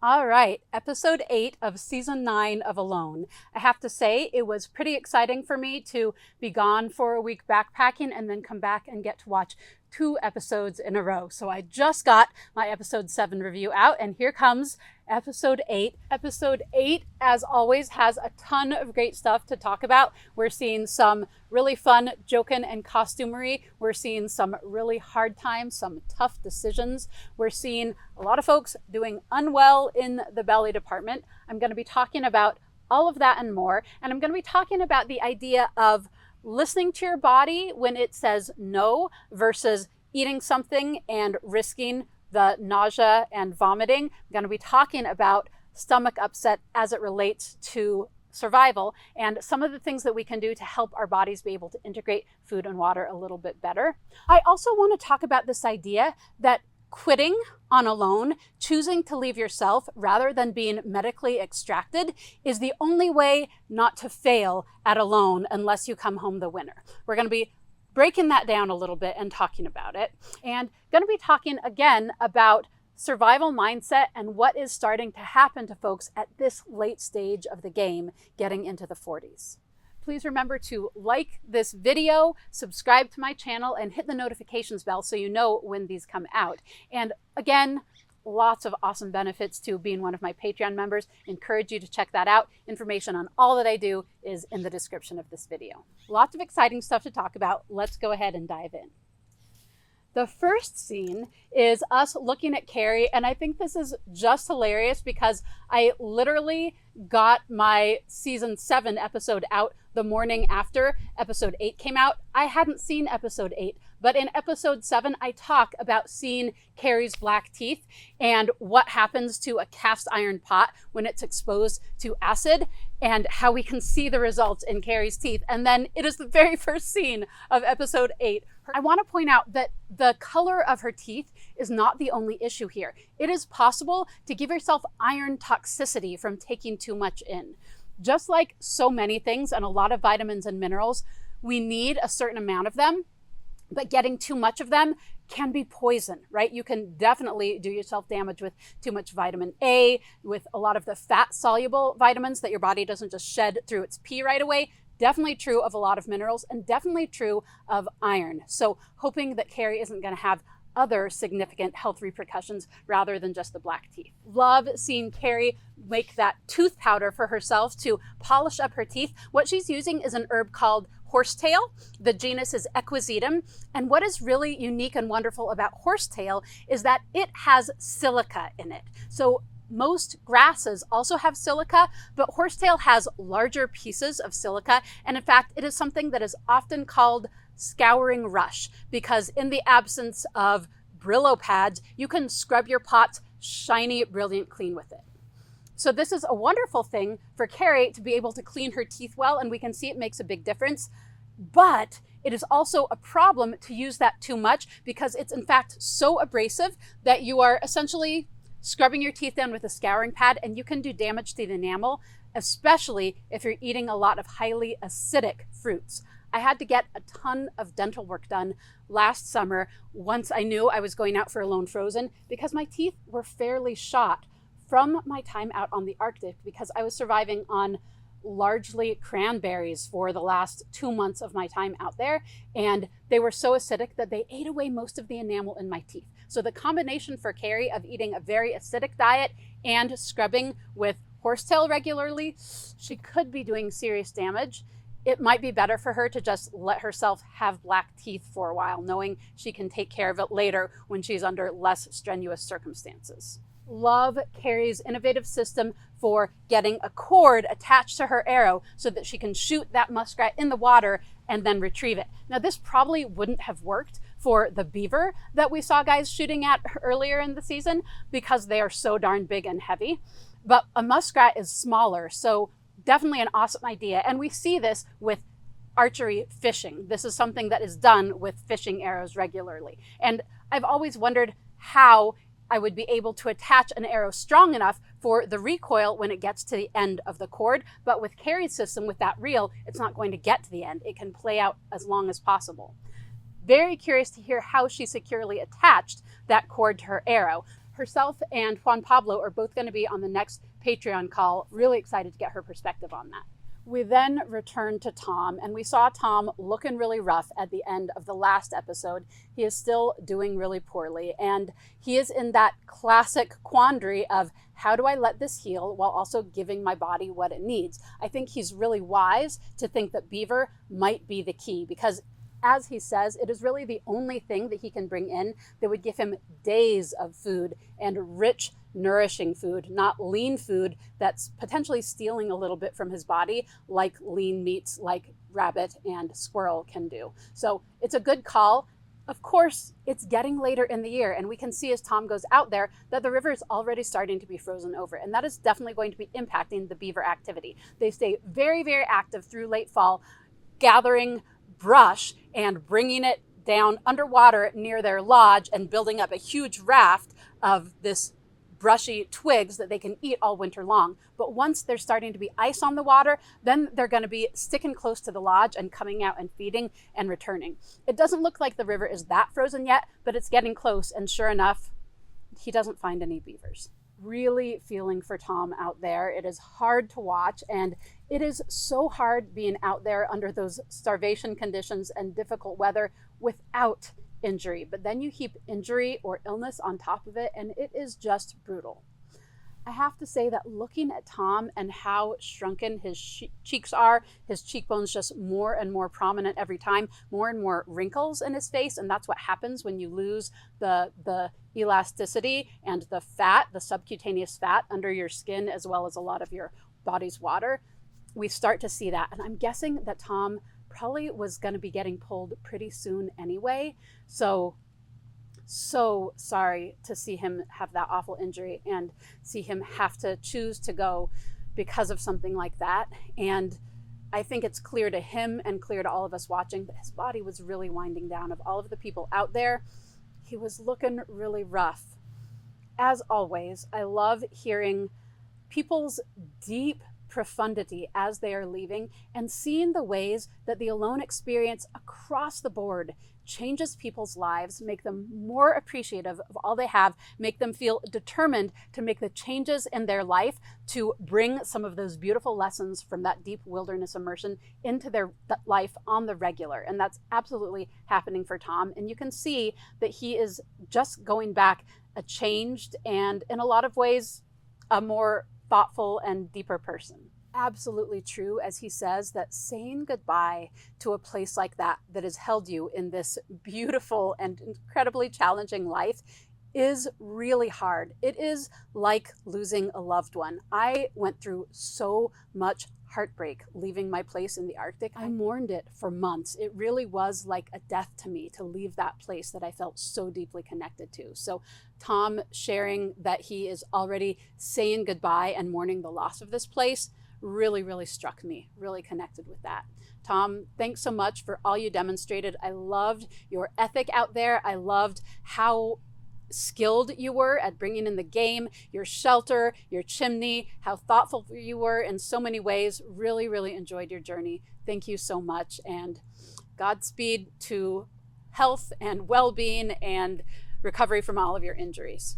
All right, episode 8 of season 9 of Alone. I have to say, it was pretty exciting for me to be gone for a week backpacking and then come back and get to watch 2 episodes in a row. So I just got my episode 7 review out, and here comes episode 8. Episode 8, as always, has a ton of great stuff to talk about. We're seeing some really fun joking and costumery. We're seeing some really hard times, some tough decisions. We're seeing a lot of folks doing unwell in the belly department. I'm going to be talking about all of that and more. And I'm going to be talking about the idea of listening to your body when it says no versus eating something and risking the nausea and vomiting. I'm going to be talking about stomach upset as it relates to survival and some of the things that we can do to help our bodies be able to integrate food and water a little bit better. I also want to talk about this idea that quitting on Alone, choosing to leave yourself rather than being medically extracted, is the only way not to fail at Alone unless you come home the winner. We're going to be breaking that down a little bit and talking about it, and going to be talking again about survival mindset and what is starting to happen to folks at this late stage of the game, getting into the 40s. Please remember to like this video, subscribe to my channel, and hit the notifications bell so you know when these come out. And again, lots of awesome benefits to being one of my Patreon members. Encourage you to check that out. Information on all that I do is in the description of this video. Lots of exciting stuff to talk about. Let's go ahead and dive in. The first scene is us looking at Karie, and I think this is just hilarious because I literally got my season 7 episode out the morning after episode 8 came out. I hadn't seen episode 8, but in episode 7, I talk about seeing Karie's black teeth and what happens to a cast iron pot when it's exposed to acid, and how we can see the results in Karie's teeth. And then it is the very first scene of episode 8. I want to point out that the color of her teeth is not the only issue here. It is possible to give yourself iron toxicity from taking too much in. Just like so many things and a lot of vitamins and minerals, we need a certain amount of them, but getting too much of them can be poison, right? You can definitely do yourself damage with too much vitamin A, with a lot of the fat soluble vitamins that your body doesn't just shed through its pee right away. Definitely true of a lot of minerals, and definitely true of iron. So hoping that Karie isn't going to have other significant health repercussions rather than just the black teeth. Love seeing Karie make that tooth powder for herself to polish up her teeth. What she's using is an herb called horsetail. The genus is Equisetum. And what is really unique and wonderful about horsetail is that it has silica in it. So most grasses also have silica, but horsetail has larger pieces of silica. And in fact, it is something that is often called scouring rush, because in the absence of Brillo pads, you can scrub your pots shiny, brilliant clean with it. So this is a wonderful thing for Karie to be able to clean her teeth well, and we can see it makes a big difference. But it is also a problem to use that too much, because it's in fact so abrasive that you are essentially scrubbing your teeth down with a scouring pad, and you can do damage to the enamel, especially if you're eating a lot of highly acidic fruits. I had to get a ton of dental work done last summer once I knew I was going out for Alone Frozen, because my teeth were fairly shot from my time out on the Arctic, because I was surviving on largely cranberries for the last 2 months of my time out there, and they were so acidic that they ate away most of the enamel in my teeth. So the combination for Karie of eating a very acidic diet and scrubbing with horsetail regularly, she could be doing serious damage. It might be better for her to just let herself have black teeth for a while, knowing she can take care of it later when she's under less strenuous circumstances. Love Karie's innovative system for getting a cord attached to her arrow so that she can shoot that muskrat in the water and then retrieve it. Now, this probably wouldn't have worked for the beaver that we saw guys shooting at earlier in the season, because they are so darn big and heavy. But a muskrat is smaller, so definitely an awesome idea. And we see this with archery fishing. This is something that is done with fishing arrows regularly. And I've always wondered how I would be able to attach an arrow strong enough for the recoil when it gets to the end of the cord. But with Karie's system, with that reel, it's not going to get to the end. It can play out as long as possible. Very curious to hear how she securely attached that cord to her arrow. Herself and Juan Pablo are both going to be on the next Patreon call. Really excited to get her perspective on that. We then returned to Tom, and we saw Tom looking really rough at the end of the last episode. He is still doing really poorly, and he is in that classic quandary of, how do I let this heal while also giving my body what it needs? I think he's really wise to think that beaver might be the key, because as he says, it is really the only thing that he can bring in that would give him days of food, and rich, nourishing food, not lean food that's potentially stealing a little bit from his body, like lean meats like rabbit and squirrel can do. So it's a good call. Of course, it's getting later in the year, and we can see as Tom goes out there that the river is already starting to be frozen over, and that is definitely going to be impacting the beaver activity. They stay very, very active through late fall, gathering brush and bringing it down underwater near their lodge and building up a huge raft of this brushy twigs that they can eat all winter long. But once there's starting to be ice on the water, then they're going to be sticking close to the lodge and coming out and feeding and returning. It doesn't look like the river is that frozen yet, but it's getting close, and sure enough, he doesn't find any beavers. Really feeling for Tom out there. It is hard to watch, and it is so hard being out there under those starvation conditions and difficult weather without injury. But then you heap injury or illness on top of it, and it is just brutal. I have to say that looking at Tom and how shrunken his cheeks are, his cheekbones just more and more prominent every time, more and more wrinkles in his face, and that's what happens when you lose the elasticity and the fat, the subcutaneous fat under your skin, as well as a lot of your body's water. We start to see that, and I'm guessing that Tom probably was going to be getting pulled pretty soon anyway. So sorry to see him have that awful injury and see him have to choose to go because of something like that. And I think it's clear to him and clear to all of us watching that his body was really winding down. Of all of the people out there, he was looking really rough. As always, I love hearing people's deep profundity as they are leaving, and seeing the ways that the alone experience across the board changes people's lives, make them more appreciative of all they have, make them feel determined to make the changes in their life to bring some of those beautiful lessons from that deep wilderness immersion into their life on the regular. And that's absolutely happening for Tom. And you can see that he is just going back a changed and in a lot of ways a more thoughtful and deeper person. Absolutely true, as he says, that saying goodbye to a place like that has held you in this beautiful and incredibly challenging life is really hard. It is like losing a loved one. I went through so much heartbreak leaving my place in the Arctic. I mourned it for months. It really was like a death to me to leave that place that I felt so deeply connected to. So Tom sharing that he is already saying goodbye and mourning the loss of this place really, really struck me, really connected with that. Tom, thanks so much for all you demonstrated. I loved your ethic out there. I loved how skilled you were at bringing in the game, your shelter, your chimney, how thoughtful you were in so many ways. Really, really enjoyed your journey. Thank you so much, and Godspeed to health and well-being and recovery from all of your injuries.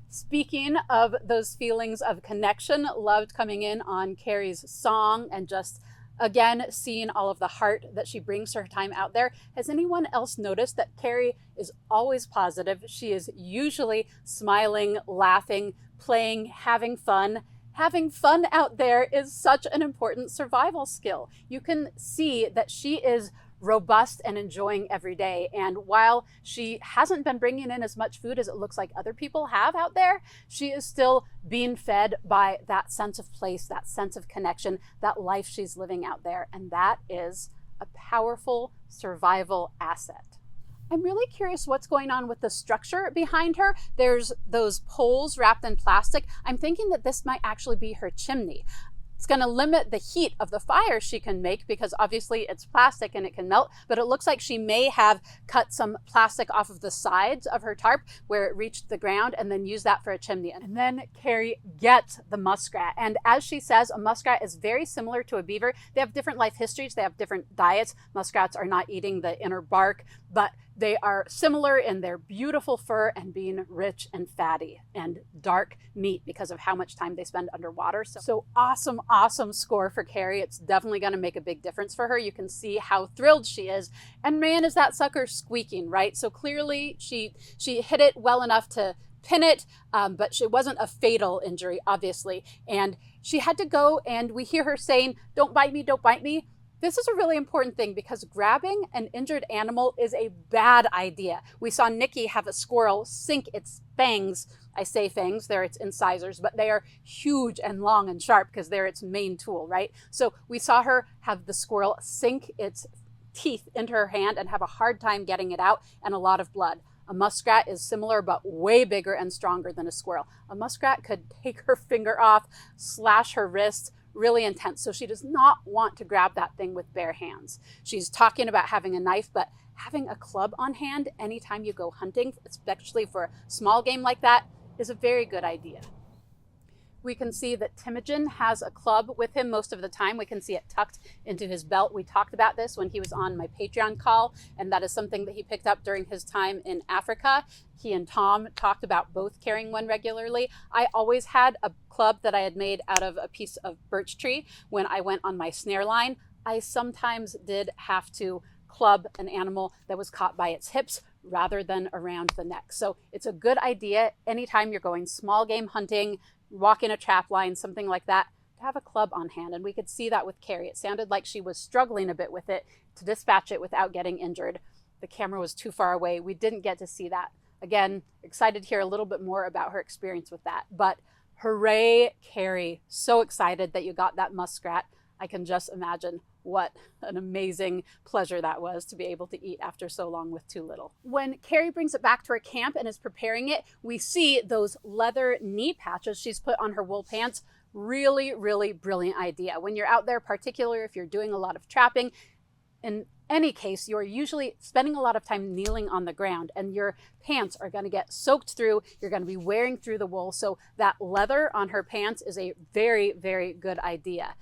Speaking of those feelings of connection, loved coming in on Karie's song and just again, seeing all of the heart that she brings to her time out there. Has anyone else noticed that Karie is always positive? She is usually smiling, laughing, playing, having fun. Having fun out there is such an important survival skill. You can see that she is robust and enjoying every day. And while she hasn't been bringing in as much food as it looks like other people have out there, she is still being fed by that sense of place, that sense of connection, that life she's living out there. And that is a powerful survival asset. I'm really curious what's going on with the structure behind her. There's those poles wrapped in plastic. I'm thinking that this might actually be her chimney. It's going to limit the heat of the fire she can make because obviously it's plastic and it can melt, but it looks like she may have cut some plastic off of the sides of her tarp where it reached the ground and then use that for a chimney. And then Karie gets the muskrat. And as she says, a muskrat is very similar to a beaver. They have different life histories. They have different diets. Muskrats are not eating the inner bark but they are similar in their beautiful fur and being rich and fatty and dark meat because of how much time they spend underwater. So awesome, awesome score for Karie. It's definitely going to make a big difference for her. You can see how thrilled she is. And man, is that sucker squeaking, right? So clearly she hit it well enough to pin it, but it wasn't a fatal injury, obviously. And she had to go, and we hear her saying, "Don't bite me, don't bite me." This is a really important thing because grabbing an injured animal is a bad idea. We saw Nikki have a squirrel sink its fangs. I say fangs, they're its incisors, but they are huge and long and sharp because they're its main tool, right? So we saw her have the squirrel sink its teeth into her hand and have a hard time getting it out, and a lot of blood. A muskrat is similar, but way bigger and stronger than a squirrel. A muskrat could take her finger off, slash her wrist, really intense. So she does not want to grab that thing with bare hands. She's talking about having a knife, but having a club on hand anytime you go hunting, especially for a small game like that, is a very good idea. We can see that Teimojin has a club with him most of the time. We can see it tucked into his belt. We talked about this when he was on my Patreon call, and that is something that he picked up during his time in Africa. He and Tom talked about both carrying one regularly. I always had a club that I had made out of a piece of birch tree when I went on my snare line. I sometimes did have to club an animal that was caught by its hips rather than around the neck. So it's a good idea anytime you're going small game hunting, walking a trap line, something like that, to have a club on hand. And we could see that with Karie. It sounded like she was struggling a bit with it to dispatch it without getting injured. The camera was too far away. We didn't get to see that. Again, excited to hear a little bit more about her experience with that. But hooray, Karie. So excited that you got that muskrat. I can just imagine what an amazing pleasure that was to be able to eat after so long with too little. When Karie brings it back to her camp and is preparing it, we see those leather knee patches she's put on her wool pants. Really, really brilliant idea. When you're out there, particularly if you're doing a lot of trapping, in any case, you're usually spending a lot of time kneeling on the ground, and your pants are going to get soaked through. You're going to be wearing through the wool. So that leather on her pants is a very, very good idea.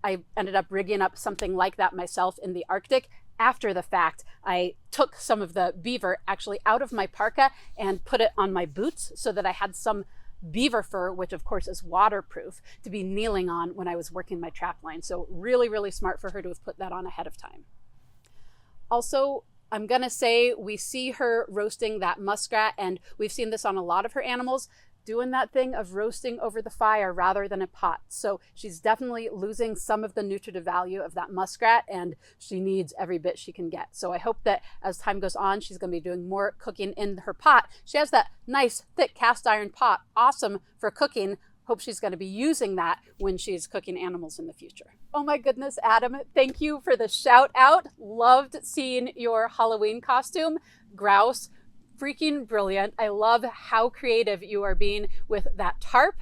I ended up rigging up something like that myself in the Arctic. After the fact, I took some of the beaver actually out of my parka and put it on my boots so that I had some beaver fur, which of course is waterproof, to be kneeling on when I was working my trap line. So really, really smart for her to have put that on ahead of time. Also, I'm gonna say we see her roasting that muskrat, and we've seen this on a lot of her animals, doing that thing of roasting over the fire rather than a pot. So she's definitely losing some of the nutritive value of that muskrat, and she needs every bit she can get. So I hope that as time goes on, she's gonna be doing more cooking in her pot. She has that nice thick cast iron pot, awesome for cooking. Hope she's gonna be using that when she's cooking animals in the future. Oh my goodness, Adam, thank you for the shout out. Loved seeing your Halloween costume, grouse. Freaking brilliant. I love how creative you are being with that tarp.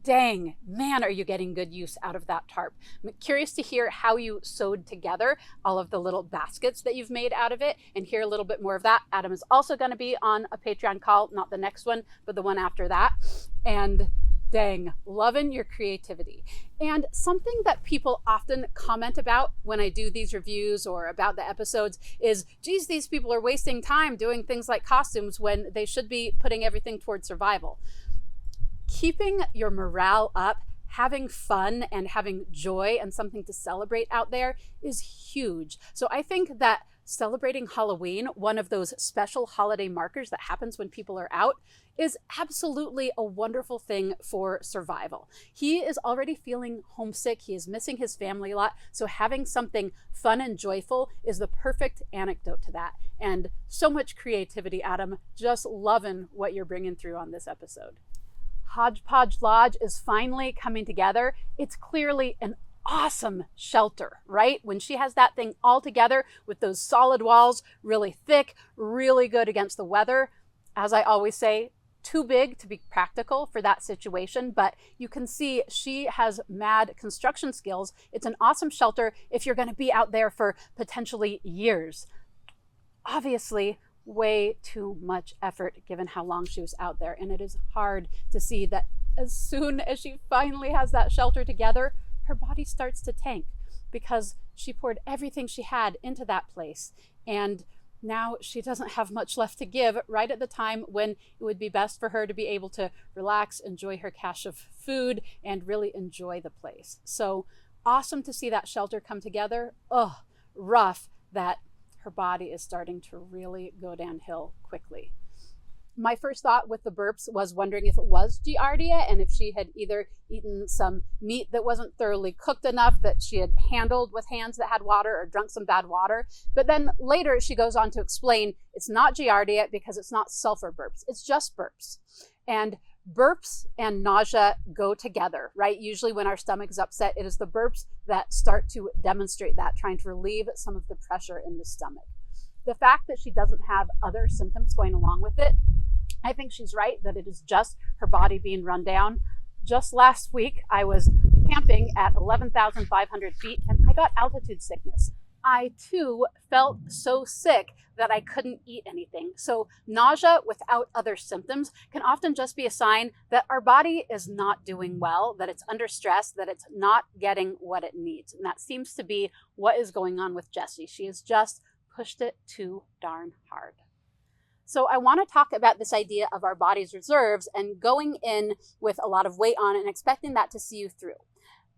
Dang, man, are you getting good use out of that tarp. I'm curious to hear how you sewed together all of the little baskets that you've made out of it and hear a little bit more of that. Adam is also going to be on a Patreon call, not the next one, but the one after that. And dang, loving your creativity. And something that people often comment about when I do these reviews or about the episodes is, geez, these people are wasting time doing things like costumes when they should be putting everything towards survival. Keeping your morale up, having fun and having joy and something to celebrate out there is huge. So I think that celebrating Halloween, one of those special holiday markers that happens when people are out, is absolutely a wonderful thing for survival. He is already feeling homesick. He is missing his family a lot. So having something fun and joyful is the perfect antidote to that. And so much creativity, Adam. Just loving what you're bringing through on this episode. Hodgepodge Lodge is finally coming together. It's clearly an awesome shelter, right? When she has that thing all together with those solid walls, really thick, really good against the weather. As I always say, too big to be practical for that situation, but you can see she has mad construction skills. It's an awesome shelter if you're going to be out there for potentially years. Obviously, way too much effort given how long she was out there, and it is hard to see that as soon as she finally has that shelter together, her body starts to tank because she poured everything she had into that place. And Now she doesn't have much left to give right at the time when it would be best for her to be able to relax, enjoy her cache of food, and really enjoy the place. So awesome to see that shelter come together. Ugh, rough that her body is starting to really go downhill quickly. My first thought with the burps was wondering if it was Giardia and if she had either eaten some meat that wasn't thoroughly cooked enough, that she had handled with hands that had water, or drunk some bad water. But then later she goes on to explain it's not Giardia because it's not sulfur burps, it's just burps. And burps and nausea go together, right? Usually when our stomach is upset, it is the burps that start to demonstrate that, trying to relieve some of the pressure in the stomach. The fact that she doesn't have other symptoms going along with it, I think she's right that it is just her body being run down. Just last week, I was camping at 11,500 feet and I got altitude sickness. I too felt so sick that I couldn't eat anything. So nausea without other symptoms can often just be a sign that our body is not doing well, that it's under stress, that it's not getting what it needs. And that seems to be what is going on with Jessie. She has just pushed it too darn hard. So I want to talk about this idea of our body's reserves and going in with a lot of weight on and expecting that to see you through.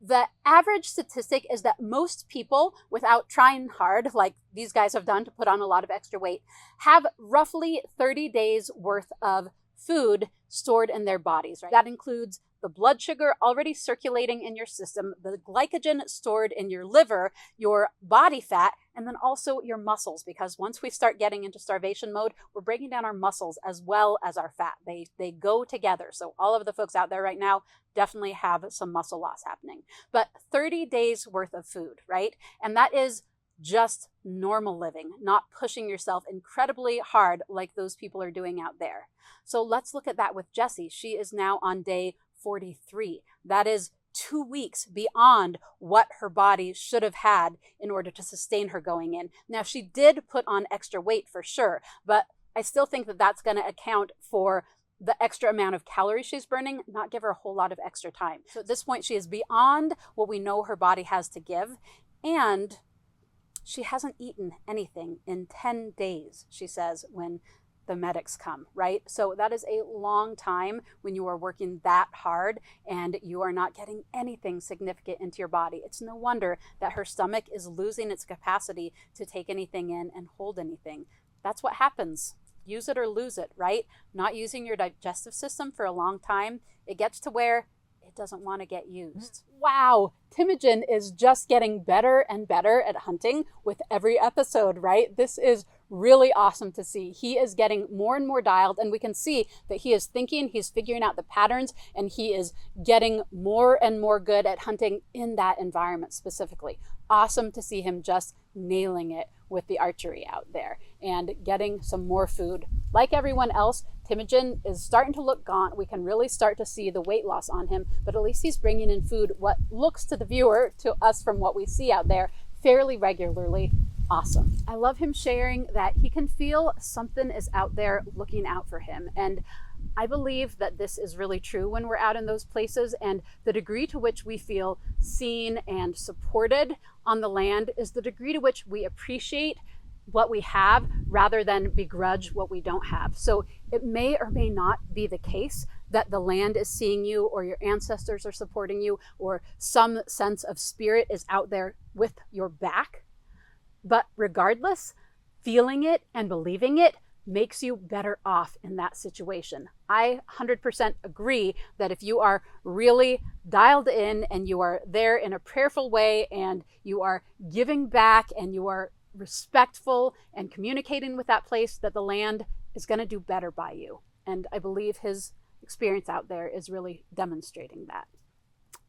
The average statistic is that most people, without trying hard, like these guys have done to put on a lot of extra weight, have roughly 30 days worth of food stored in their bodies, right? That includes the blood sugar already circulating in your system, the glycogen stored in your liver, your body fat, and then also your muscles, because once we start getting into starvation mode, we're breaking down our muscles as well as our fat. They go together. So all of the folks out there right now definitely have some muscle loss happening. But 30 days worth of food, right? And that is just normal living, not pushing yourself incredibly hard like those people are doing out there. So let's look at that with Jessie. She is now on day 43. That is 2 weeks beyond what her body should have had in order to sustain her going in. Now, she did put on extra weight for sure, but I still think that that's going to account for the extra amount of calories she's burning, not give her a whole lot of extra time. So at this point, she is beyond what we know her body has to give, and she hasn't eaten anything in 10 days, she says, when the medics come, right? So that is a long time when you are working that hard and you are not getting anything significant into your body. It's no wonder that her stomach is losing its capacity to take anything in and hold anything. That's what happens. Use it or lose it, right? Not using your digestive system for a long time, it gets to where it doesn't want to get used. Wow, Teimojin is just getting better and better at hunting with every episode, right? This is really awesome to see. He is getting more and more dialed, and we can see that he is thinking, he's figuring out the patterns, and he is getting more and more good at hunting in that environment specifically. Awesome to see him just nailing it with the archery out there and getting some more food. Like everyone else, Teimojin is starting to look gaunt. We can really start to see the weight loss on him, but at least he's bringing in food, what looks to the viewer, to us from what we see out there, fairly regularly. Awesome. I love him sharing that he can feel something is out there looking out for him. And I believe that this is really true when we're out in those places, and the degree to which we feel seen and supported on the land is the degree to which we appreciate what we have rather than begrudge what we don't have. So it may or may not be the case that the land is seeing you, or your ancestors are supporting you, or some sense of spirit is out there with your back. But regardless, feeling it and believing it makes you better off in that situation. I 100% agree that if you are really dialed in and you are there in a prayerful way and you are giving back and you are respectful and communicating with that place, that the land is going to do better by you. And I believe his experience out there is really demonstrating that.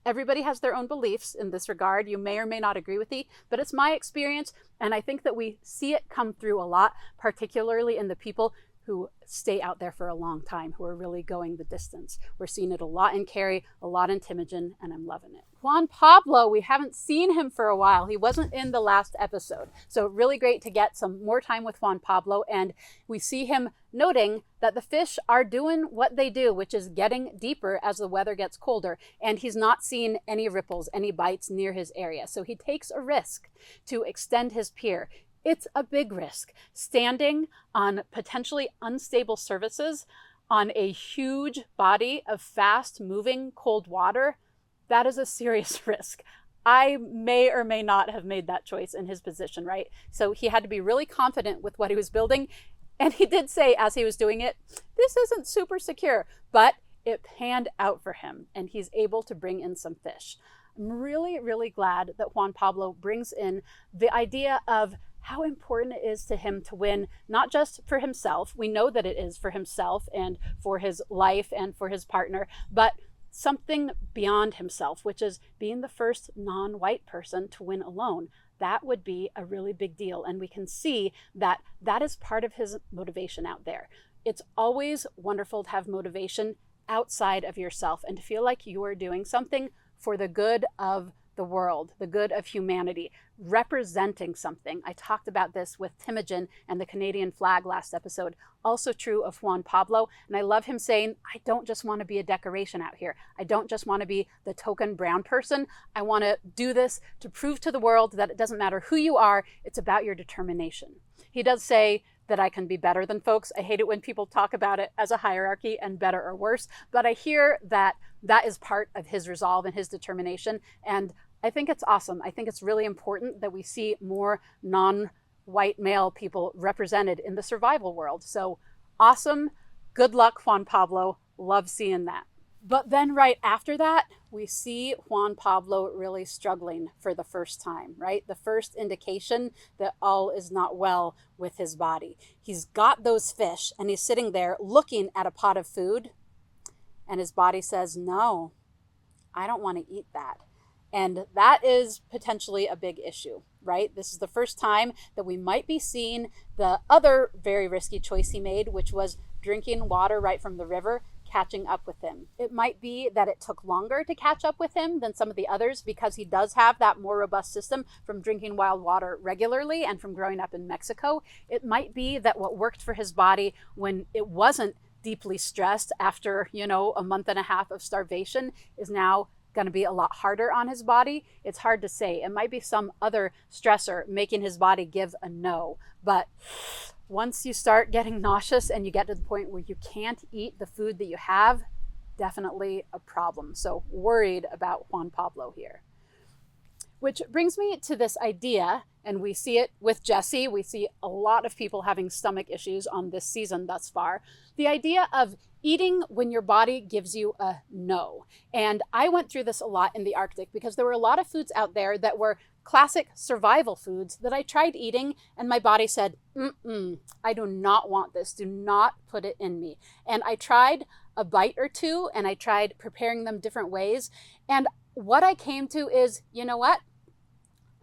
Everybody has their own beliefs in this regard. You may or may not agree with me, but it's my experience, and I think that we see it come through a lot, particularly in the people who stay out there for a long time, who are really going the distance. We're seeing it a lot in Karie, a lot in Teimojin, and I'm loving it. Juan Pablo, we haven't seen him for a while. He wasn't in the last episode. So really great to get some more time with Juan Pablo. And we see him noting that the fish are doing what they do, which is getting deeper as the weather gets colder. And he's not seeing any ripples, any bites near his area. So he takes a risk to extend his pier. It's a big risk. Standing on potentially unstable surfaces on a huge body of fast-moving cold water, that is a serious risk. I may or may not have made that choice in his position, right? So he had to be really confident with what he was building. And he did say as he was doing it, this isn't super secure, but it panned out for him and he's able to bring in some fish. I'm really, really glad that Juan Pablo brings in the idea of how important it is to him to win, not just for himself. We know that it is for himself and for his life and for his partner, but something beyond himself, which is being the first non-white person to win alone. That would be a really big deal. And we can see that that is part of his motivation out there. It's always wonderful to have motivation outside of yourself and to feel like you are doing something for the good of the world, the good of humanity, representing something. I talked about this with Teimojin and the Canadian flag last episode. Also true of Juan Pablo. And I love him saying, I don't just want to be a decoration out here. I don't just want to be the token brown person. I want to do this to prove to the world that it doesn't matter who you are. It's about your determination. He does say that I can be better than folks. I hate it when people talk about it as a hierarchy and better or worse, but I hear that that is part of his resolve and his determination. And I think it's awesome. I think it's really important that we see more non-white male people represented in the survival world. So awesome. Good luck, Juan Pablo. Love seeing that. But then right after that, we see Juan Pablo really struggling for the first time, right? The first indication that all is not well with his body. He's got those fish and he's sitting there looking at a pot of food and his body says, no, I don't want to eat that. And that is potentially a big issue, right? This is the first time that we might be seeing the other very risky choice he made, which was drinking water right from the river, catching up with him. It might be that it took longer to catch up with him than some of the others because he does have that more robust system from drinking wild water regularly and from growing up in Mexico. It might be that what worked for his body when it wasn't deeply stressed after, a month and a half of starvation is now going to be a lot harder on his body. It's hard to say. It might be some other stressor making his body give a no. But once you start getting nauseous and you get to the point where you can't eat the food that you have, definitely a problem. So worried about Juan Pablo here. Which brings me to this idea, and we see it with Jessie. We see a lot of people having stomach issues on this season thus far. The idea of eating when your body gives you a no. And I went through this a lot in the Arctic because there were a lot of foods out there that were classic survival foods that I tried eating and my body said, I do not want this. Do not put it in me. And I tried a bite or two and I tried preparing them different ways. And what I came to is, you know what?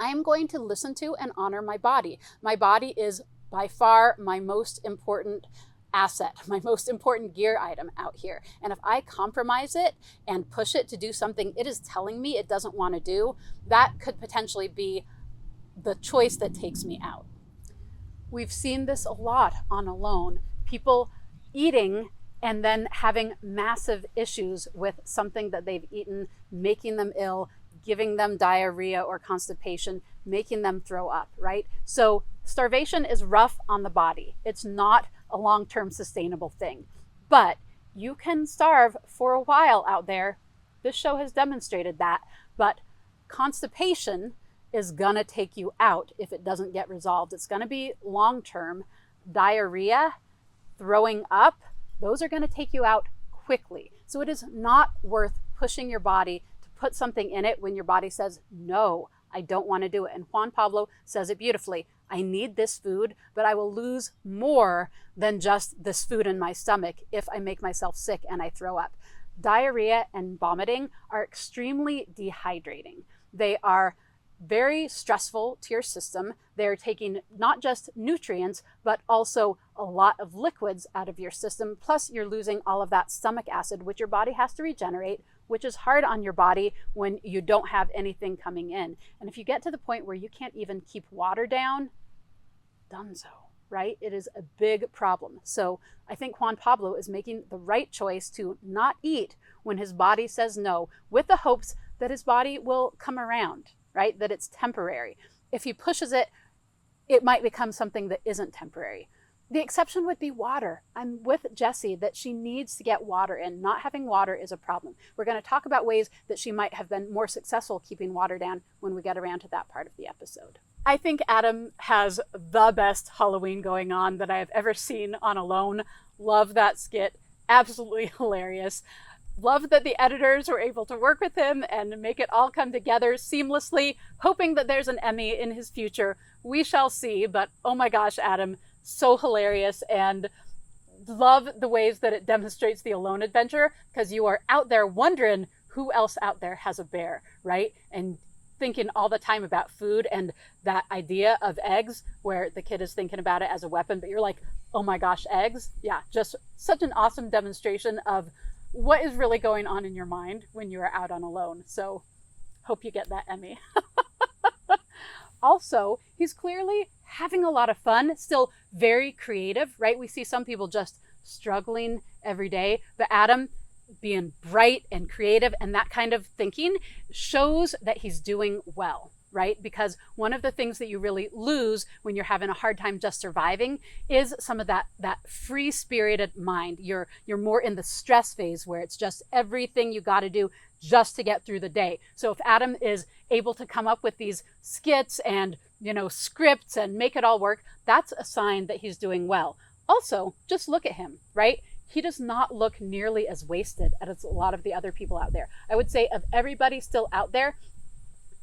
I am going to listen to and honor my body. My body is by far my most important asset, my most important gear item out here. And if I compromise it and push it to do something it is telling me it doesn't want to do, that could potentially be the choice that takes me out. We've seen this a lot on Alone. People eating and then having massive issues with something that they've eaten, making them ill, giving them diarrhea or constipation, making them throw up, right? So starvation is rough on the body. It's not a long-term sustainable thing, but you can starve for a while out there. This show has demonstrated that, but constipation is gonna take you out if it doesn't get resolved. It's gonna be long-term. Diarrhea, throwing up, those are gonna take you out quickly. So it is not worth pushing your body to put something in it when your body says, no, I don't want to do it. And Juan Pablo says it beautifully. I need this food, but I will lose more than just this food in my stomach if I make myself sick and I throw up. Diarrhea and vomiting are extremely dehydrating. They are very stressful to your system. They're taking not just nutrients, but also a lot of liquids out of your system. Plus you're losing all of that stomach acid, which your body has to regenerate, which is hard on your body when you don't have anything coming in. And if you get to the point where you can't even keep water down, dunzo, right? It is a big problem. So I think Juan Pablo is making the right choice to not eat when his body says no, with the hopes that his body will come around, right? That it's temporary. If he pushes it it might become something that isn't temporary. The exception would be water. I'm with Jessie that she needs to get water in. Not having water is a problem. We're going to talk about ways that she might have been more successful keeping water down when we get around to that part of the episode. I think Adam has the best Halloween going on that I have ever seen on Alone. Love that skit. Absolutely hilarious. Love that the editors were able to work with him and make it all come together seamlessly, hoping that there's an Emmy in his future. We shall see, but oh my gosh, Adam, so hilarious, and love the ways that it demonstrates the alone adventure, because you are out there wondering who else out there has a bear, right? And thinking all the time about food and that idea of eggs where the kid is thinking about it as a weapon, but you're like, oh my gosh, eggs? Yeah, just such an awesome demonstration of what is really going on in your mind when you are out on Alone. So hope you get that Emmy. Also, he's clearly having a lot of fun, still very creative, right? We see some people just struggling every day, but Adam being bright and creative and that kind of thinking shows that he's doing well, right? Because one of the things that you really lose when you're having a hard time just surviving is some of that free-spirited mind. You're more in the stress phase where it's just everything you got to do just to get through the day. So if Adam is able to come up with these skits and, scripts and make it all work, that's a sign that he's doing well. Also, just look at him, right? He does not look nearly as wasted as a lot of the other people out there. I would say of everybody still out there,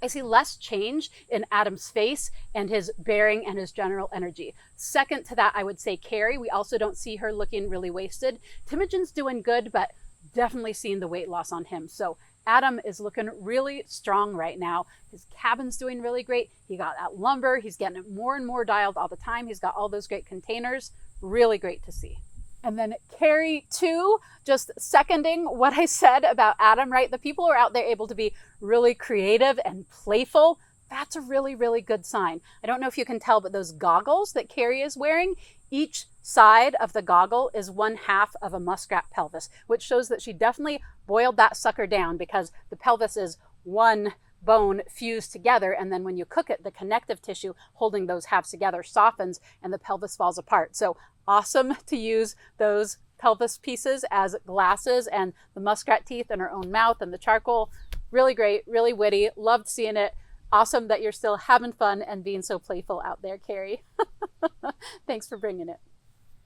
I see less change in Adam's face and his bearing and his general energy. Second to that, I would say Karie. We also don't see her looking really wasted. Teimojin's doing good, but definitely seeing the weight loss on him. So Adam is looking really strong right now. His cabin's doing really great. He got that lumber. He's getting it more and more dialed all the time. He's got all those great containers. Really great to see. And then Karie too, just seconding what I said about Adam, right? The people who are out there able to be really creative and playful, that's a really, really good sign. I don't know if you can tell, but those goggles that Karie is wearing, each side of the goggle is 1/2 of a muskrat pelvis, which shows that she definitely boiled that sucker down, because the pelvis is one bone fused together, and then when you cook it, the connective tissue holding those halves together softens and the pelvis falls apart. So awesome to use those pelvis pieces as glasses, and the muskrat teeth in her own mouth and the charcoal. Really great, really witty. Loved seeing it. Awesome that you're still having fun and being so playful out there, Karie. Thanks for bringing it.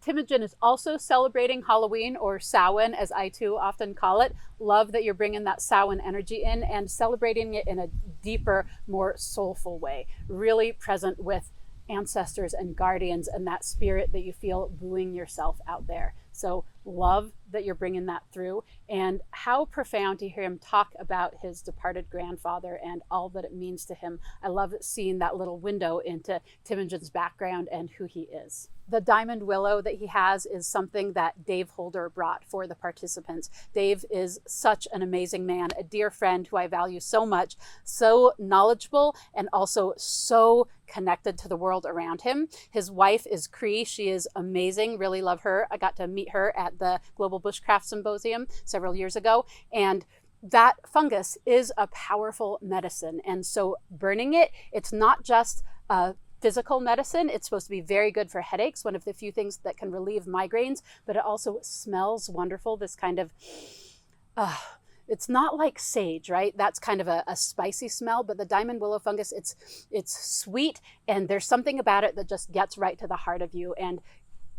Teimojin is also celebrating Halloween, or Samhain as I too often call it. Love that you're bringing that Samhain energy in and celebrating it in a deeper, more soulful way. Really present with ancestors and guardians and that spirit that you feel buoying yourself out there. So love that you're bringing that through, and how profound to hear him talk about his departed grandfather and all that it means to him. I love seeing that little window into Teimojin's background and who he is. The diamond willow that he has is something that Dave Holder brought for the participants. Dave is such an amazing man, a dear friend who I value so much, so knowledgeable, and also so connected to the world around him. His wife is Karie. She is amazing. Really love her. I got to meet her at the Global Bushcraft Symposium several years ago, and that fungus is a powerful medicine. And so burning it, it's not just a physical medicine. It's supposed to be very good for headaches, one of the few things that can relieve migraines, but it also smells wonderful. This kind of, it's not like sage, right? That's kind of a spicy smell, but the diamond willow fungus, it's sweet, and there's something about it that just gets right to the heart of you. And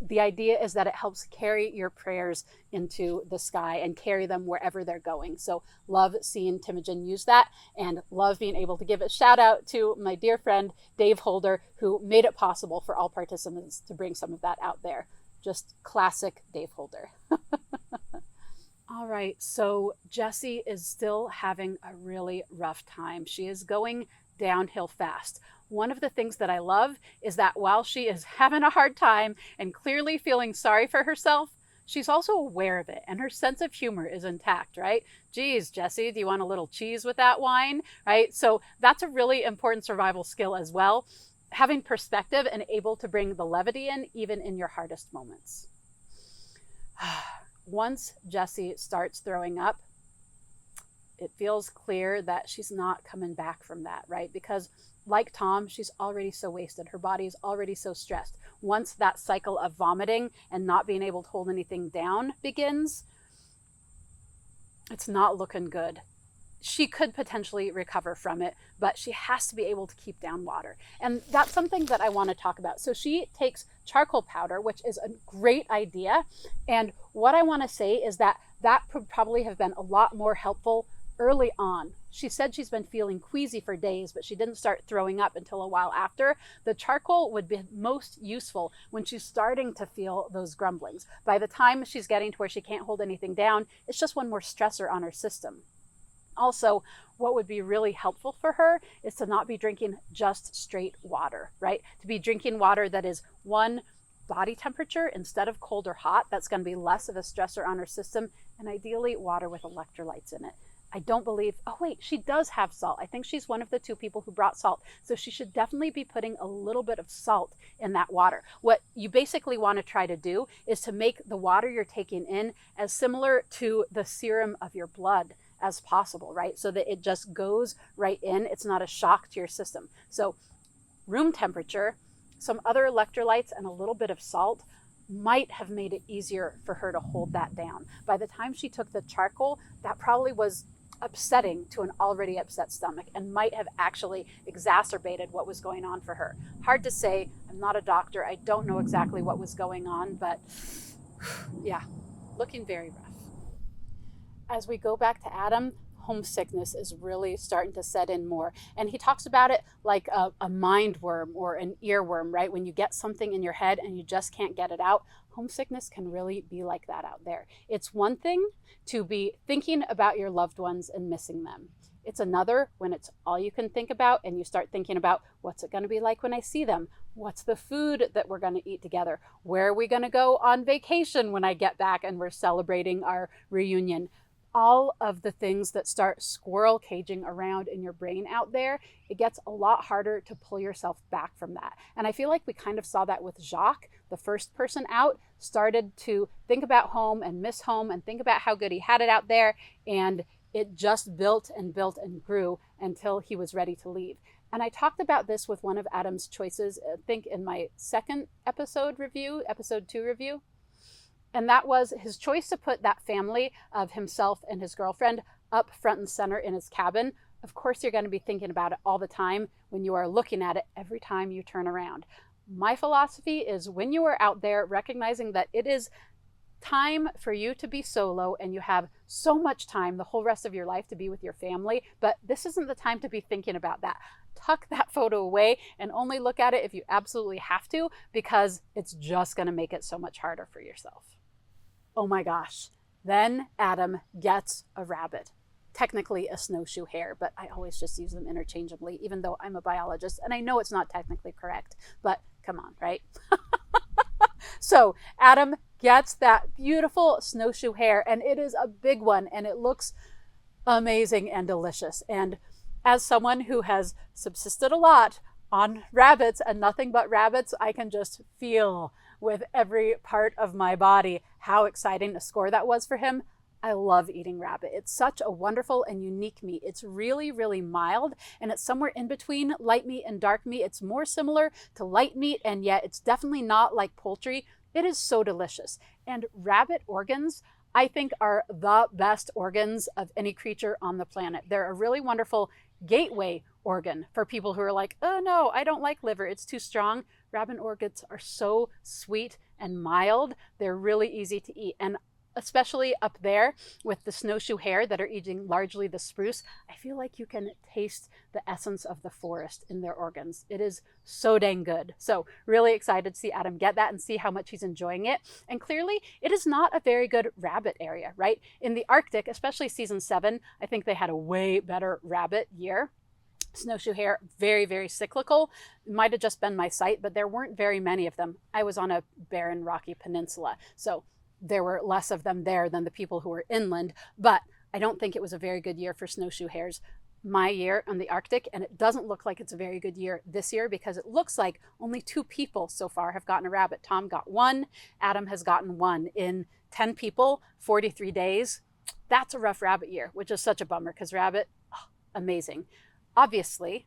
the idea is that it helps carry your prayers into the sky and carry them wherever they're going. So love seeing Teimojin use that, and love being able to give a shout out to my dear friend, Dave Holder, who made it possible for all participants to bring some of that out there. Just classic Dave Holder. All right, so Jessie is still having a really rough time. She is going downhill fast. One of the things that I love is that while she is having a hard time and clearly feeling sorry for herself, she's also aware of it, and her sense of humor is intact, right? Geez, Jessie, do you want a little cheese with that wine, right? So that's a really important survival skill as well, having perspective and able to bring the levity in even in your hardest moments. Once Jessie starts throwing up, it feels clear that she's not coming back from that, right? Because like Tom, she's already so wasted. Her body is already so stressed. Once that cycle of vomiting and not being able to hold anything down begins, it's not looking good. She could potentially recover from it, but she has to be able to keep down water. And that's something that I want to talk about. So she takes charcoal powder, which is a great idea. And what I want to say is that that could probably have been a lot more helpful early on. She said she's been feeling queasy for days, but she didn't start throwing up until a while after. The charcoal would be most useful when she's starting to feel those grumblings. By the time she's getting to where she can't hold anything down, it's just one more stressor on her system. Also, what would be really helpful for her is to not be drinking just straight water, right? To be drinking water that is one, body temperature instead of cold or hot. That's going to be less of a stressor on her system, and ideally water with electrolytes in it. I don't believe, oh wait, she does have salt. I think she's one of the 2 people who brought salt. So she should definitely be putting a little bit of salt in that water. What you basically want to try to do is to make the water you're taking in as similar to the serum of your blood as possible, right? So that it just goes right in. It's not a shock to your system. So room temperature, some other electrolytes, and a little bit of salt might have made it easier for her to hold that down. By the time she took the charcoal, that probably was upsetting to an already upset stomach and might have actually exacerbated what was going on for her. Hard to say. I'm not a doctor. I don't know exactly what was going on, but yeah, looking very rough. As we go back to Adam, homesickness is really starting to set in more. And he talks about it like a mind worm or an earworm, right? When you get something in your head and you just can't get it out. Homesickness can really be like that out there. It's one thing to be thinking about your loved ones and missing them. It's another when it's all you can think about and you start thinking about what's it going to be like when I see them? What's the food that we're going to eat together? Where are we going to go on vacation when I get back and we're celebrating our reunion? All of the things that start squirrel caging around in your brain out there, it gets a lot harder to pull yourself back from that. And I feel like we kind of saw that with Jacques, the first person out, started to think about home and miss home and think about how good he had it out there. And it just built and built and grew until he was ready to leave. And I talked about this with one of Adam's choices, I think in my second episode 2 review. And that was his choice to put that family of himself and his girlfriend up front and center in his cabin. Of course, you're going to be thinking about it all the time when you are looking at it every time you turn around. My philosophy is when you are out there recognizing that it is time for you to be solo and you have so much time the whole rest of your life to be with your family, but this isn't the time to be thinking about that. Tuck that photo away and only look at it if you absolutely have to, because it's just going to make it so much harder for yourself. Oh my gosh. Then Adam gets a rabbit. Technically a snowshoe hare, but I always just use them interchangeably, even though I'm a biologist and I know it's not technically correct, but come on, right? So Adam gets that beautiful snowshoe hare, and it is a big one and it looks amazing and delicious. And as someone who has subsisted a lot on rabbits and nothing but rabbits, I can just feel with every part of my body how exciting a score that was for him. I love eating rabbit. It's such a wonderful and unique meat. It's really, really mild, and it's somewhere in between light meat and dark meat. It's more similar to light meat, and yet it's definitely not like poultry. It is so delicious. And rabbit organs, I think, are the best organs of any creature on the planet. They're a really wonderful gateway organ for people who are like, oh no, I don't like liver, it's too strong. Rabbit organs are so sweet and mild. They're really easy to eat. And especially up there with the snowshoe hare that are eating largely the spruce, I feel like you can taste the essence of the forest in their organs. It is so dang good. So really excited to see Adam get that and see how much he's enjoying it. And clearly it is not a very good rabbit area, right? In the Arctic, especially season 7, I think they had a way better rabbit year. Snowshoe hare, very, very cyclical. It might have just been my sight, but there weren't very many of them. I was on a barren, rocky peninsula, so there were less of them there than the people who were inland, but I don't think it was a very good year for snowshoe hares my year on the Arctic, and it doesn't look like it's a very good year this year because it looks like only 2 people so far have gotten a rabbit. Tom got 1, Adam has gotten 1 in 10 people, 43 days. That's a rough rabbit year, which is such a bummer because rabbit, oh, amazing. Obviously,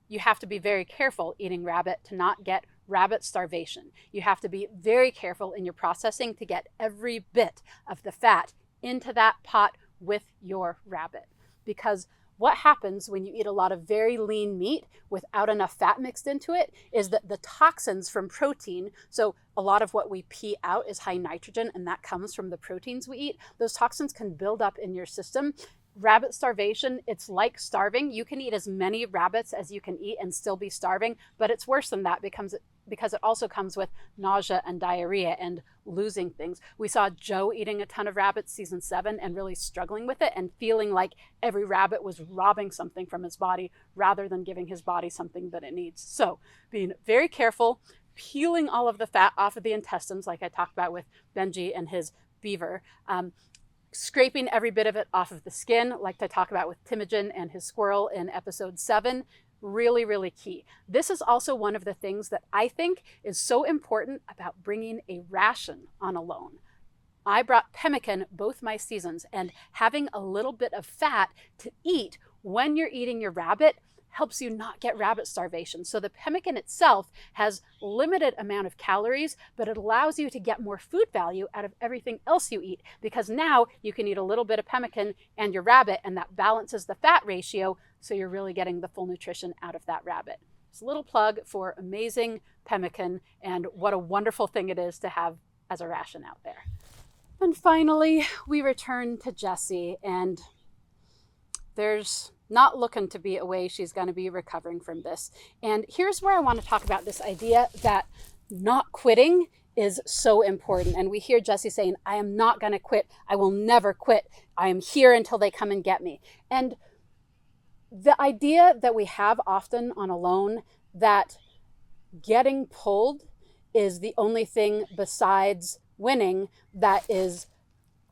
you have to be very careful eating rabbit to not get rabbit starvation. You have to be very careful in your processing to get every bit of the fat into that pot with your rabbit. Because what happens when you eat a lot of very lean meat without enough fat mixed into it is that the toxins from protein, so a lot of what we pee out is high nitrogen, and that comes from the proteins we eat. Those toxins can build up in your system. Rabbit starvation, it's like starving. You can eat as many rabbits as you can eat and still be starving, but it's worse than that because it also comes with nausea and diarrhea and losing things. We saw Joe eating a ton of rabbits season 7 and really struggling with it and feeling like every rabbit was robbing something from his body rather than giving his body something that it needs. So being very careful, peeling all of the fat off of the intestines, like I talked about with Benji and his beaver, scraping every bit of it off of the skin, like I talk about with Teimojin and his squirrel in episode 7, really, really key. This is also one of the things that I think is so important about bringing a ration on alone. I brought pemmican both my seasons, and having a little bit of fat to eat when you're eating your rabbit helps you not get rabbit starvation. So the pemmican itself has limited amount of calories, but it allows you to get more food value out of everything else you eat, because now you can eat a little bit of pemmican and your rabbit, and that balances the fat ratio, so you're really getting the full nutrition out of that rabbit. It's a little plug for amazing pemmican and what a wonderful thing it is to have as a ration out there. And finally, we return to Jessie, and there's not looking to be a way she's going to be recovering from this. And here's where I want to talk about this idea that not quitting is so important. And we hear Jessie saying, I am not going to quit. I will never quit. I am here until they come and get me. And the idea that we have often on Alone that getting pulled is the only thing besides winning that is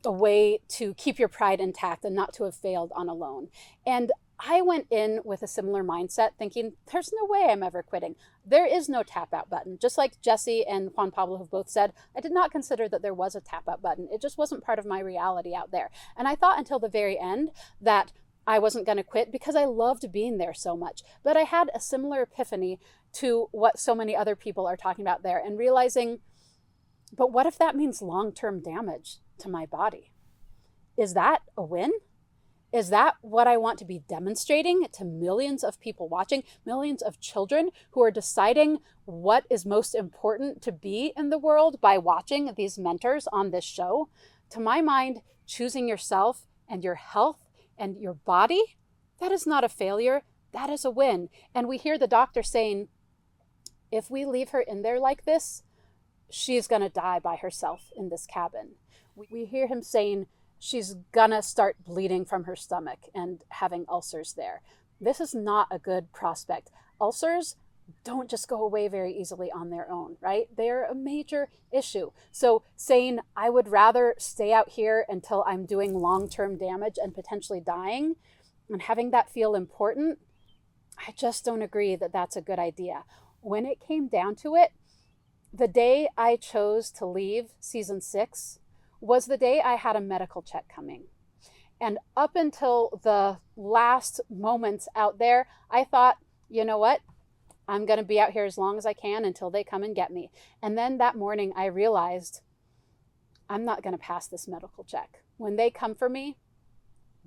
a way to keep your pride intact and not to have failed on Alone. And I went in with a similar mindset thinking, there's no way I'm ever quitting. There is no tap out button. Just like Jessie and Juan Pablo have both said, I did not consider that there was a tap out button. It just wasn't part of my reality out there. And I thought until the very end that I wasn't going to quit because I loved being there so much. But I had a similar epiphany to what so many other people are talking about there, and realizing, but what if that means long-term damage to my body? Is that a win? Is that what I want to be demonstrating to millions of people watching, millions of children who are deciding what is most important to be in the world by watching these mentors on this show? To my mind, choosing yourself and your health and your body, that is not a failure, that is a win. And we hear the doctor saying, if we leave her in there like this, she's gonna die by herself in this cabin. We hear him saying, she's gonna start bleeding from her stomach and having ulcers there. This is not a good prospect. Ulcers don't just go away very easily on their own, right? They're a major issue. So saying, I would rather stay out here until I'm doing long-term damage and potentially dying, and having that feel important, I just don't agree that that's a good idea. When it came down to it, the day I chose to leave season 6 was the day I had a medical check coming. And up until the last moments out there, I thought, you know what? I'm going to be out here as long as I can until they come and get me. And then that morning I realized I'm not going to pass this medical check. When they come for me,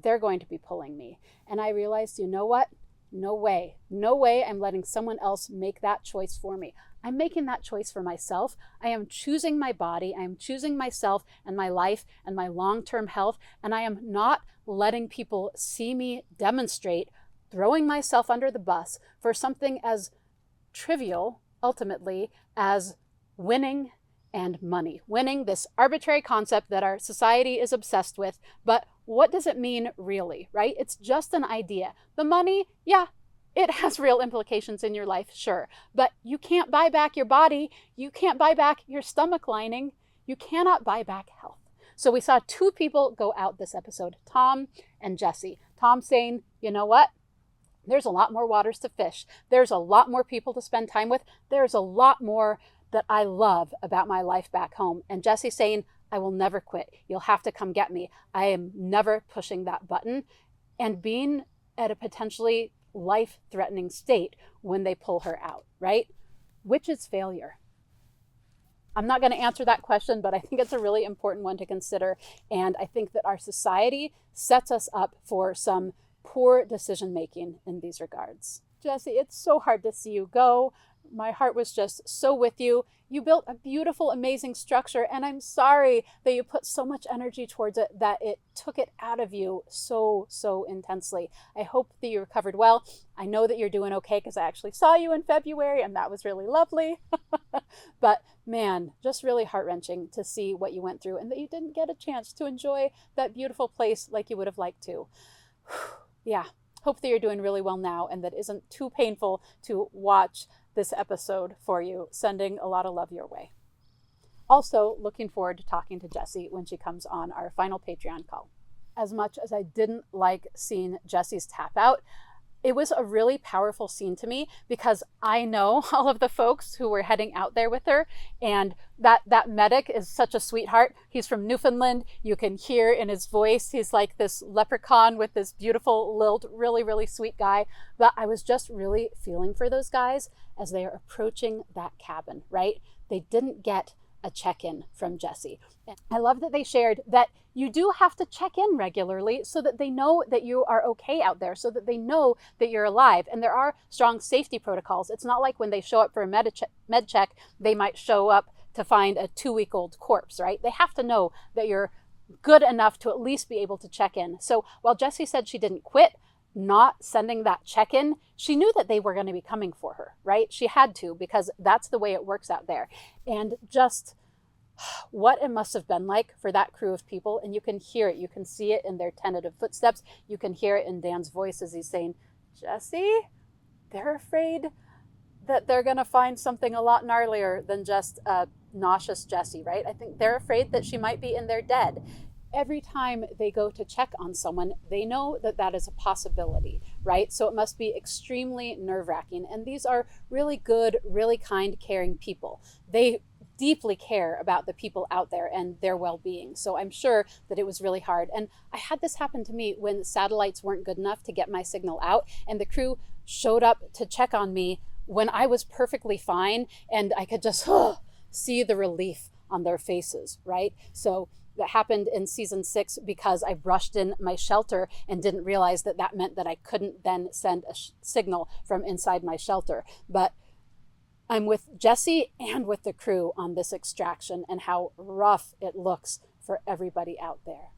they're going to be pulling me. And I realized, you know what? No way. No way I'm letting someone else make that choice for me. I'm making that choice for myself. I am choosing my body. I am choosing myself and my life and my long-term health. And I am not letting people see me demonstrate throwing myself under the bus for something as trivial, ultimately, as winning and money. Winning, this arbitrary concept that our society is obsessed with, but what does it mean really, right? It's just an idea. The money, yeah, it has real implications in your life, sure, but you can't buy back your body. You can't buy back your stomach lining. You cannot buy back health. So we saw 2 people go out this episode, Tom and Jessie. Tom saying, you know what? There's a lot more waters to fish. There's a lot more people to spend time with. There's a lot more that I love about my life back home. And Jessie saying, I will never quit. You'll have to come get me. I am never pushing that button. And being at a potentially life-threatening state when they pull her out, right? Which is failure? I'm not going to answer that question, but I think it's a really important one to consider. And I think that our society sets us up for some poor decision-making in these regards. Jessie, it's so hard to see you go. My heart was just so with you. You built a beautiful, amazing structure, and I'm sorry that you put so much energy towards it that it took it out of you so intensely. I hope that you recovered well. I know that you're doing okay because I actually saw you in February, and that was really lovely. But man, just really heart-wrenching to see what you went through and that you didn't get a chance to enjoy that beautiful place like you would have liked to. Yeah, hope that you're doing really well now and that it isn't too painful to watch this episode for you. Sending a lot of love your way. Also, looking forward to talking to Jessie when she comes on our final Patreon call. As much as I didn't like seeing Jessie's tap out, it was a really powerful scene to me because I know all of the folks who were heading out there with her, and that medic is such a sweetheart. He's from Newfoundland. You can hear in his voice, he's like this leprechaun with this beautiful lilt, really sweet guy. But I was just really feeling for those guys as they are approaching that cabin, right? They didn't get a check-in from Jessie. I love that they shared that you do have to check in regularly so that they know that you are okay out there, so that they know that you're alive. And there are strong safety protocols. It's not like when they show up for a med check, they might show up to find a 2-week-old corpse, right? They have to know that you're good enough to at least be able to check in. So while Jessie said she didn't quit not sending that check-in, she knew that they were going to be coming for her, right? She had to, because that's the way it works out there. And just what it must have been like for that crew of people. And you can hear it. You can see it in their tentative footsteps. You can hear it in Dan's voice as he's saying, Jessie, they're afraid that they're going to find something a lot gnarlier than just a nauseous Jessie, right? I think they're afraid that she might be in their dead. Every time they go to check on someone, they know that that is a possibility, right? So it must be extremely nerve-wracking. And these are really good, really kind, caring people. They deeply care about the people out there and their well-being. So I'm sure that it was really hard. And I had this happen to me when satellites weren't good enough to get my signal out, and the crew showed up to check on me when I was perfectly fine, and I could just see the relief on their faces, right? So that happened in season 6 because I brushed in my shelter and didn't realize that that meant that I couldn't then send a signal from inside my shelter. But I'm with Jessie and with the crew on this extraction and how rough it looks for everybody out there.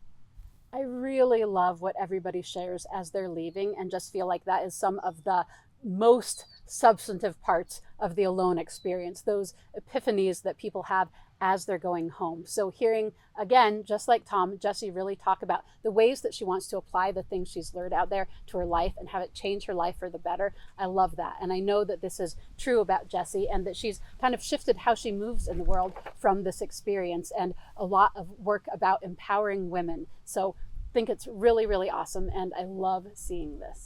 I really love what everybody shares as they're leaving, and just feel like that is some of the most substantive parts of the alone experience, those epiphanies that people have as they're going home. So hearing, again, just like Tom, Jessie really talk about the ways that she wants to apply the things she's learned out there to her life and have it change her life for the better. I love that. And I know that this is true about Jessie, and that she's kind of shifted how she moves in the world from this experience, and a lot of work about empowering women. So I think it's really awesome, and I love seeing this.